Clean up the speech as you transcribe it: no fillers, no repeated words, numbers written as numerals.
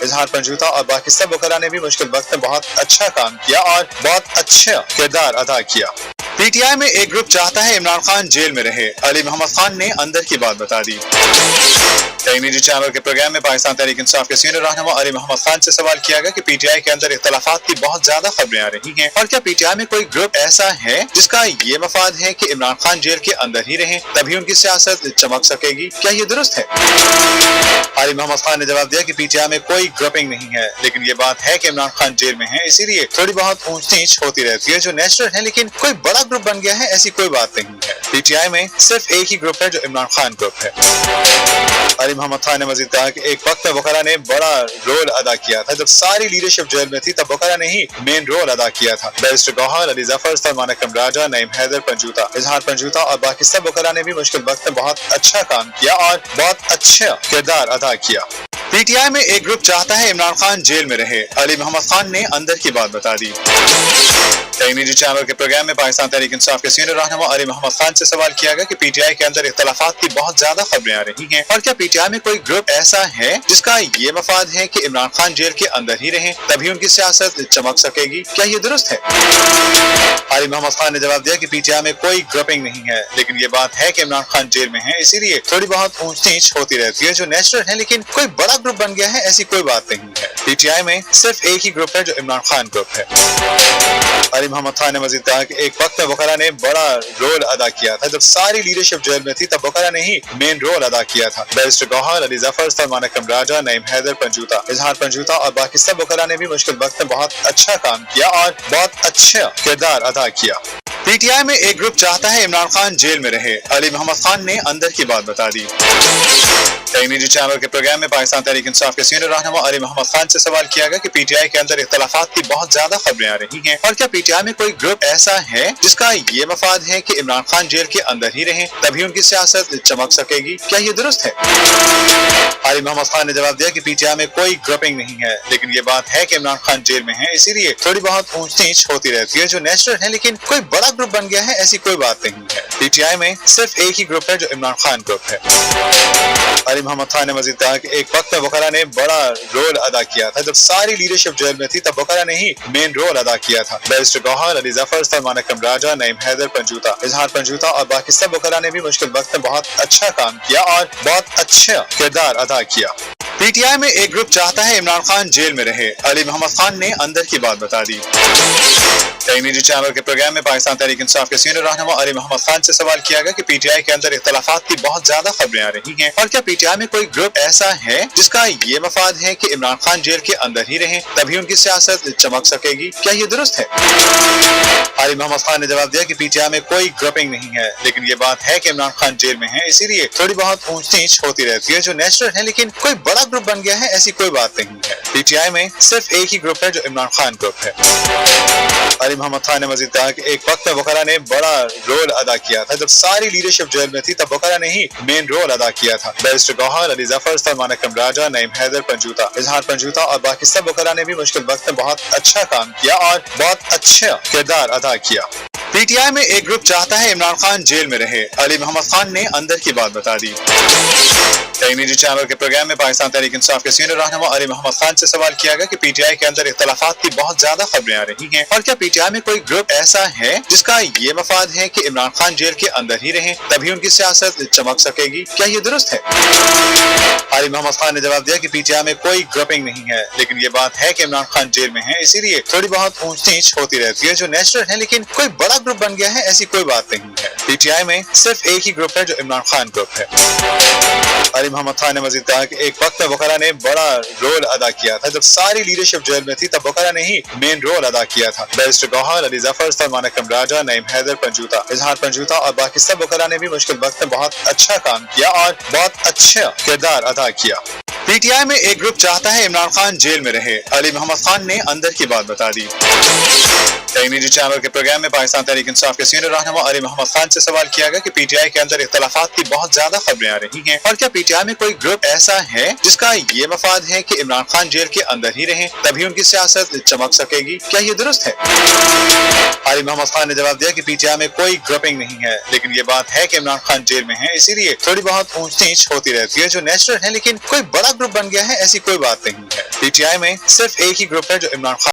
इजहार पंजूता और बाकी सब वकला ने भी मुश्किल वक्त में बहुत अच्छा काम किया और बहुत अच्छा किरदार अदा किया। पीटीआई में एक ग्रुप चाहता है इमरान खान जेल में रहे, अली मोहम्मद खान ने अंदर की बात बता दी। कई निजी चैनल के प्रोग्राम में पाकिस्तान तहरीक इंसाफ के सीनियर रहनुमा अली मोहम्मद खान से सवाल किया गया कि पीटीआई के अंदर इख्तलाफात की बहुत ज्यादा खबरें आ रही हैं और क्या पीटीआई में कोई ग्रुप ऐसा है जिसका ये मफाद है कि इमरान खान जेल के अंदर ही रहें, तभी उनकी सियासत चमक सकेगी, क्या ये दुरुस्त है? अली मोहम्मद खान ने जवाब दिया कि पीटीआई में कोई ग्रुपिंग नहीं है, लेकिन ये बात है कि इमरान खान जेल में है, इसीलिए थोड़ी बहुत ऊंच नीच होती रहती है जो नेचुरल है, लेकिन कोई बड़ा ग्रुप बन गया है ऐसी कोई बात नहीं है। पीटीआई में सिर्फ एक ही ग्रुप है जो इमरान खान ग्रुप है। अली मोहम्मद खान ने मजीद कहा कि एक वक्त में वकला ने बड़ा रोल अदा किया था, जब सारी लीडरशिप जेल में थी तब वकला ने ही मेन रोल अदा किया था। बैरिस्टर गौहर, अली जफर, सलमान अकरम राजा, नईम हैदर पंजूता, इजहार पंजूता और बाकी सब वकला ने भी मुश्किल वक्त में बहुत अच्छा काम किया और बहुत अच्छा किरदार अदा किया। पीटीआई में एक ग्रुप चाहता है इमरान खान जेल में रहे, अली मोहम्मद खान ने अंदर की बात बता दी। कई निजी चैनल के प्रोग्राम में पाकिस्तान तहरीक इंसाफ के सीनियर रहनुमा अली मोहम्मद खान से सवाल किया गया कि पीटीआई के अंदर इख्तलाफात की बहुत ज्यादा खबरें आ रही हैं और क्या पीटीआई में कोई ग्रुप ऐसा है जिसका ये मफाद है कि इमरान खान जेल के अंदर ही रहें, तभी उनकी सियासत चमक सकेगी, क्या ये दुरुस्त है? अली मोहम्मद खान ने जवाब दिया कि पीटीआई में कोई ग्रुपिंग नहीं है, लेकिन ये बात है कि इमरान खान जेल में है, इसीलिए थोड़ी बहुत ऊंच नीच होती रहती है जो नेचुरल है, लेकिन कोई बड़ा ग्रुप बन गया है ऐसी कोई बात नहीं है। पीटीआई में सिर्फ एक ही ग्रुप है जो इमरान खान ग्रुप है। अली मोहम्मद खान ने मजीद कहा कि एक वक्त में वकला ने बड़ा रोल अदा किया था, जब सारी लीडरशिप जेल में थी तब वकला ने ही मेन रोल अदा किया था। बैरिस्टर गौहर, अली जफर, सलमान अकरम राजा, नईम हैदर पंजूता, इजहार पंजूता और बाकी सब वकला ने भी मुश्किल वक्त में बहुत अच्छा काम किया और बहुत अच्छा किरदार अदा किया। पीटीआई में एक ग्रुप चाहता है इमरान खान जेल में रहे, अली मोहम्मद खान ने अंदर की बात बता दी। कई निजी चैनल के प्रोग्राम में पाकिस्तान तहरीक इंसाफ के सीनियर रहनुमा अली मोहम्मद खान से सवाल किया गया कि पीटीआई के अंदर इख्तलाफात की बहुत ज्यादा खबरें आ रही हैं और क्या पीटीआई में कोई ग्रुप ऐसा है जिसका ये मफाद है कि इमरान खान जेल के अंदर ही रहें, तभी उनकी सियासत चमक सकेगी, क्या ये दुरुस्त है? अली मोहम्मद खान ने जवाब दिया कि पीटीआई में कोई ग्रुपिंग नहीं है, लेकिन ये बात है कि इमरान खान जेल में है, इसीलिए थोड़ी बहुत ऊंच नीच होती रहती है जो नेचुरल है, लेकिन कोई बड़ा ग्रुप बन गया है ऐसी कोई बात नहीं है। पीटीआई में सिर्फ एक ही ग्रुप है जो इमरान खान ग्रुप है। अली मोहम्मद खान ने मजीद कहा कि एक वक्त में वकला ने बड़ा रोल अदा किया था, जब सारी लीडरशिप जेल में थी तब वकला ने ही मेन रोल अदा किया था। बैरिस्टर गौहर, अली जफर, सलमान अकरम राजा, नईम हैदर पंजूता, इजहार पंजूता और बाकी सब वकला ने भी मुश्किल वक्त में बहुत अच्छा काम किया और बहुत अच्छा किरदार अदा किया। पीटीआई में एक ग्रुप चाहता है इमरान खान जेल में रहे, अली मोहम्मद खान ने अंदर की बात बता दी। कई निजी चैनल के प्रोग्राम में पाकिस्तान तहरीक इंसाफ के सीनियर रहनुमा अली मोहम्मद खान से सवाल किया गया कि पीटीआई के अंदर इख्तलाफात की बहुत ज्यादा खबरें आ रही हैं और क्या पीटीआई में कोई ग्रुप ऐसा है जिसका ये मफाद है कि इमरान खान जेल के अंदर ही रहें, तभी उनकी सियासत चमक सकेगी, क्या ये दुरुस्त है? अली मोहम्मद खान ने जवाब दिया कि पीटीआई में कोई ग्रुपिंग नहीं है, लेकिन ये बात है कि इमरान खान जेल में है, इसीलिए थोड़ी बहुत ऊंच नीच होती रहती है जो नेचुरल है, लेकिन कोई बड़ा ग्रुप बन गया है ऐसी कोई बात नहीं है। पीटीआई में सिर्फ एक ही ग्रुप है जो इमरान खान ग्रुप है। अली मोहम्मद खान ने मजीद कहा कि एक वक्त में वकला ने बड़ा रोल अदा किया था, जब सारी लीडरशिप जेल में थी तब वकला ने ही मेन रोल अदा किया था। बैरिस्टर गौहर, अली जफर, सलमान अकरम राजा, नईम हैदर पंजूता, इजहार पंजूता और बाकी सब वकला ने भी मुश्किल वक्त में बहुत अच्छा काम किया और बहुत अच्छा किरदार अदा किया। पीटीआई में एक ग्रुप चाहता है इमरान खान जेल में रहे, अली मोहम्मद खान ने अंदर की बात बता दी। कई निजी चैनल के प्रोग्राम में पाकिस्तान तहरीक इंसाफ के सीनियर रहनुमा अली मोहम्मद खान से सवाल किया गया कि पीटीआई के अंदर इख्तलाफात की बहुत ज्यादा खबरें आ रही हैं और क्या पीटीआई में कोई ग्रुप ऐसा है जिसका ये मफाद है कि इमरान खान जेल के अंदर ही रहें, तभी उनकी सियासत चमक सकेगी, क्या ये दुरुस्त है? अली मोहम्मद खान ने जवाब दिया कि पीटीआई में कोई ग्रुपिंग नहीं है, लेकिन ये बात है कि इमरान खान जेल में है, इसीलिए थोड़ी बहुत ऊंच नीच होती रहती है जो नेचुरल है, लेकिन कोई बड़ा ग्रुप बन गया है ऐसी कोई बात नहीं है। पीटीआई में सिर्फ एक ही ग्रुप है जो इमरान खान ग्रुप है। अली मोहम्मद खान ने मजीद कहा कि एक वक्त में वकला ने बड़ा रोल अदा किया था, जब सारी लीडरशिप जेल में थी तब वकला ने ही मेन रोल अदा किया था। बैरिस्टर गौहर, अली जफर, सलमान अकरम राजा, नईम हैदर पंजूता, इजहार पंजूता और बाकी सब वकला ने भी मुश्किल वक्त में बहुत अच्छा काम किया और बहुत अच्छा किरदार अदा किया। पीटीआई में एक ग्रुप चाहता है इमरान खान जेल में रहे, अली मोहम्मद खान ने अंदर की बात बता दी। एक निजी चैनल के प्रोग्राम में पाकिस्तान तहरीक इंसाफ के सीनियर रहनुमा अली मोहम्मद खान से सवाल किया गया कि पीटीआई के अंदर इख्तलाफात की बहुत ज्यादा खबरें आ रही हैं और क्या पीटीआई में कोई ग्रुप ऐसा है जिसका ये मफाद है कि इमरान खान जेल के अंदर ही रहें, तभी उनकी सियासत चमक सकेगी, क्या ये दुरुस्त है? अली मोहम्मद खान ने जवाब दिया कि पीटीआई में कोई ग्रुपिंग नहीं है, लेकिन ये बात है कि इमरान खान जेल में है, इसीलिए थोड़ी बहुत ऊंच नीच होती रहती है जो नेचुरल है, लेकिन कोई बड़ा ग्रुप बन गया है ऐसी कोई बात नहीं है। पीटीआई में सिर्फ एक ही ग्रुप है जो इमरान खान